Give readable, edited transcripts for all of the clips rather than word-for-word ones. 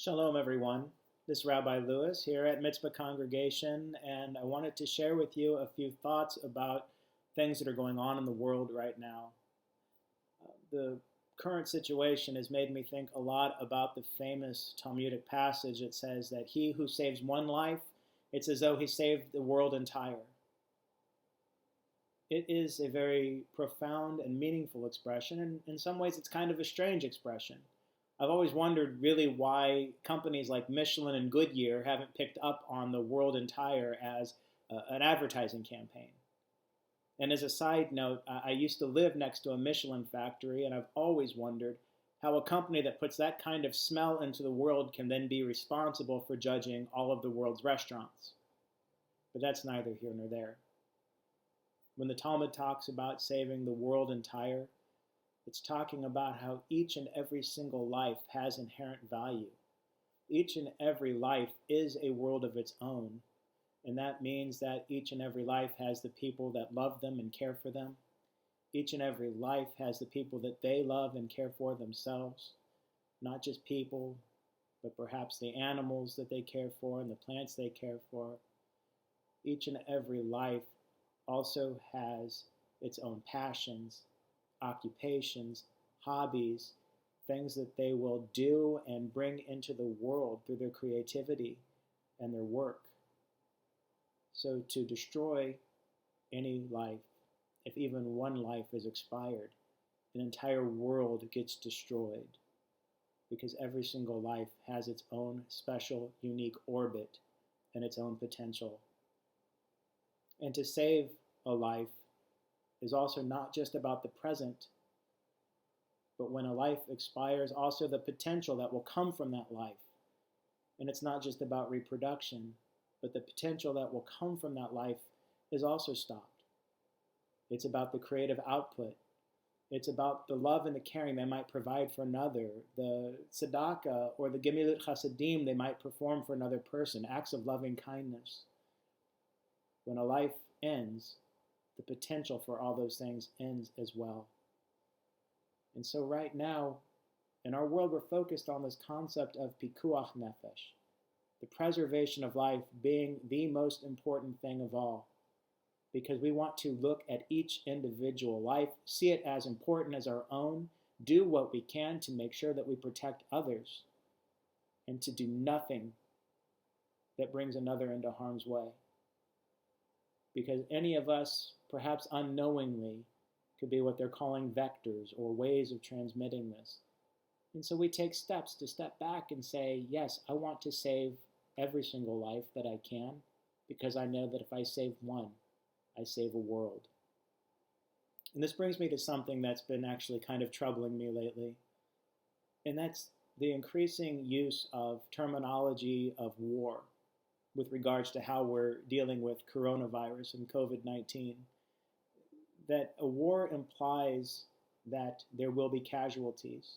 Shalom, everyone. This is Rabbi Lewis here at Mitzvah Congregation, and I wanted to share with you a few thoughts about things that are going on in the world right now. The current situation has made me think a lot about the famous Talmudic passage that says that he who saves one life, it's as though he saved the world entire. It is a very profound and meaningful expression, and in some ways it's kind of a strange expression. I've always wondered really why companies like Michelin and Goodyear haven't picked up on the world entire as an advertising campaign. And as a side note, I used to live next to a Michelin factory, and I've always wondered how a company that puts that kind of smell into the world can then be responsible for judging all of the world's restaurants. But that's neither here nor there. When the Talmud talks about saving the world entire, it's talking about how each and every single life has inherent value. Each and every life is a world of its own, and that means that each and every life has the people that love them and care for them. Each and every life has the people that they love and care for themselves, not just people, but perhaps the animals that they care for and the plants they care for. Each and every life also has its own passions, occupations, hobbies, things that they will do and bring into the world through their creativity and their work. So to destroy any life, if even one life is expired, an entire world gets destroyed because every single life has its own special, unique orbit and its own potential. And to save a life is also not just about the present, but when a life expires, also the potential that will come from that life. And it's not just about reproduction, but the potential that will come from that life is also stopped. It's about the creative output. It's about the love and the caring they might provide for another, the tzedakah or the gemilut chasadim they might perform for another person, acts of loving kindness. When a life ends, the potential for all those things ends as well. And so right now, in our world, we're focused on this concept of pikuach nefesh, the preservation of life being the most important thing of all, because we want to look at each individual life, see it as important as our own, do what we can to make sure that we protect others, and to do nothing that brings another into harm's way. Because any of us, perhaps unknowingly, could be what they're calling vectors or ways of transmitting this. And so we take steps to step back and say, yes, I want to save every single life that I can, because I know that if I save one, I save a world. And this brings me to something that's been actually kind of troubling me lately, and that's the increasing use of terminology of war with regards to how we're dealing with coronavirus and COVID-19. That a war implies that there will be casualties.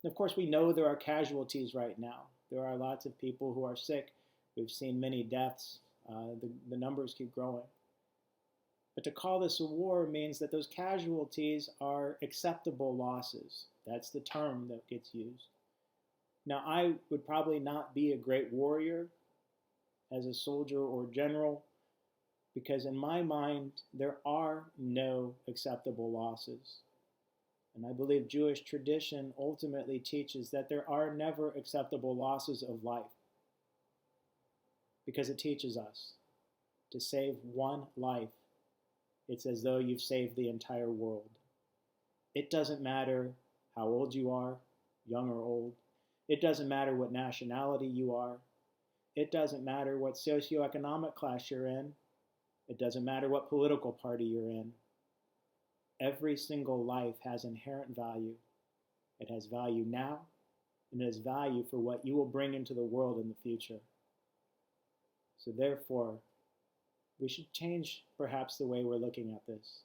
And of course, we know there are casualties right now. There are lots of people who are sick. We've seen many deaths. The numbers keep growing. But to call this a war means that those casualties are acceptable losses. That's the term that gets used. Now, I would probably not be a great warrior as a soldier or general, because in my mind, there are no acceptable losses. And I believe Jewish tradition ultimately teaches that there are never acceptable losses of life, because it teaches us to save one life. It's as though you've saved the entire world. It doesn't matter how old you are, young or old. It doesn't matter what nationality you are. It doesn't matter what socioeconomic class you're in. It doesn't matter what political party you're in. Every single life has inherent value. It has value now, and it has value for what you will bring into the world in the future. So therefore, we should change perhaps the way we're looking at this.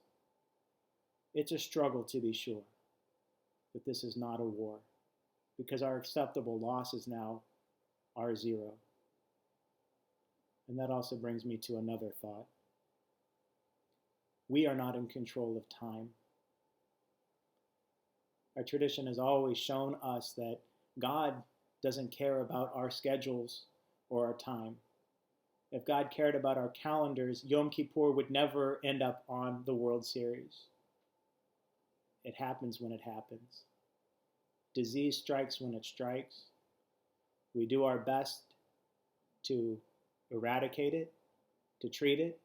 It's a struggle, to be sure, but this is not a war, because our acceptable losses now are zero. And that also brings me to another thought. We are not in control of time. Our tradition has always shown us that God doesn't care about our schedules or our time. If God cared about our calendars, Yom Kippur would never end up on the World Series. It happens when it happens. Disease strikes when it strikes. We do our best to eradicate it, to treat it,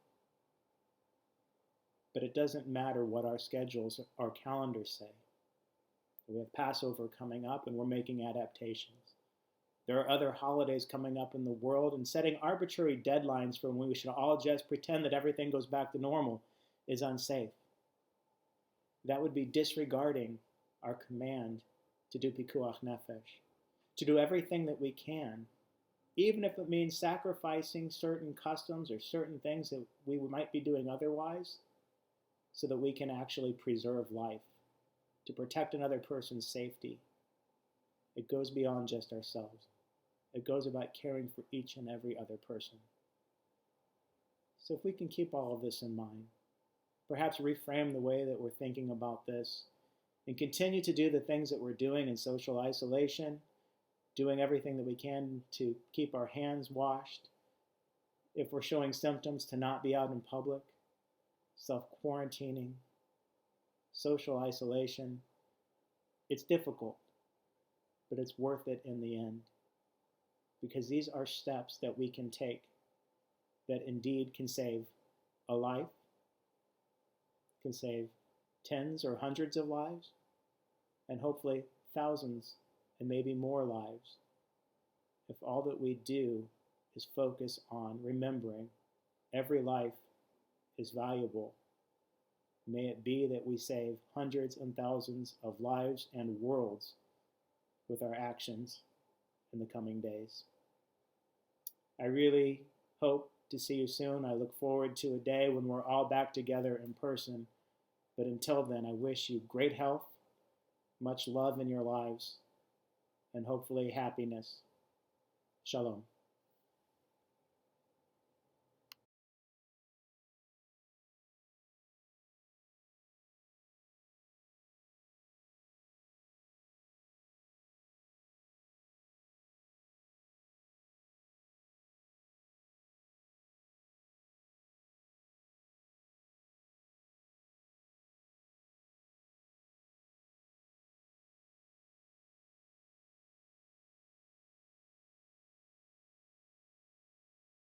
but it doesn't matter what our schedules, our calendars say. We have Passover coming up and we're making adaptations. There are other holidays coming up in the world, and setting arbitrary deadlines for when we should all just pretend that everything goes back to normal is unsafe. That would be disregarding our command to do pikuach nefesh, to do everything that we can, even if it means sacrificing certain customs or certain things that we might be doing otherwise, so that we can actually preserve life, to protect another person's safety. It goes beyond just ourselves. It goes about caring for each and every other person. So if we can keep all of this in mind, perhaps reframe the way that we're thinking about this, and continue to do the things that we're doing in social isolation, doing everything that we can to keep our hands washed, if we're showing symptoms to not be out in public, self-quarantining, social isolation. It's difficult, but it's worth it in the end, because these are steps that we can take that indeed can save a life, can save tens or hundreds of lives, and hopefully thousands and maybe more lives, if all that we do is focus on remembering every life is valuable. May it be that we save hundreds and thousands of lives and worlds with our actions in the coming days. I really hope to see you soon. I look forward to a day when we're all back together in person. But until then, I wish you great health, much love in your lives, and hopefully happiness. Shalom.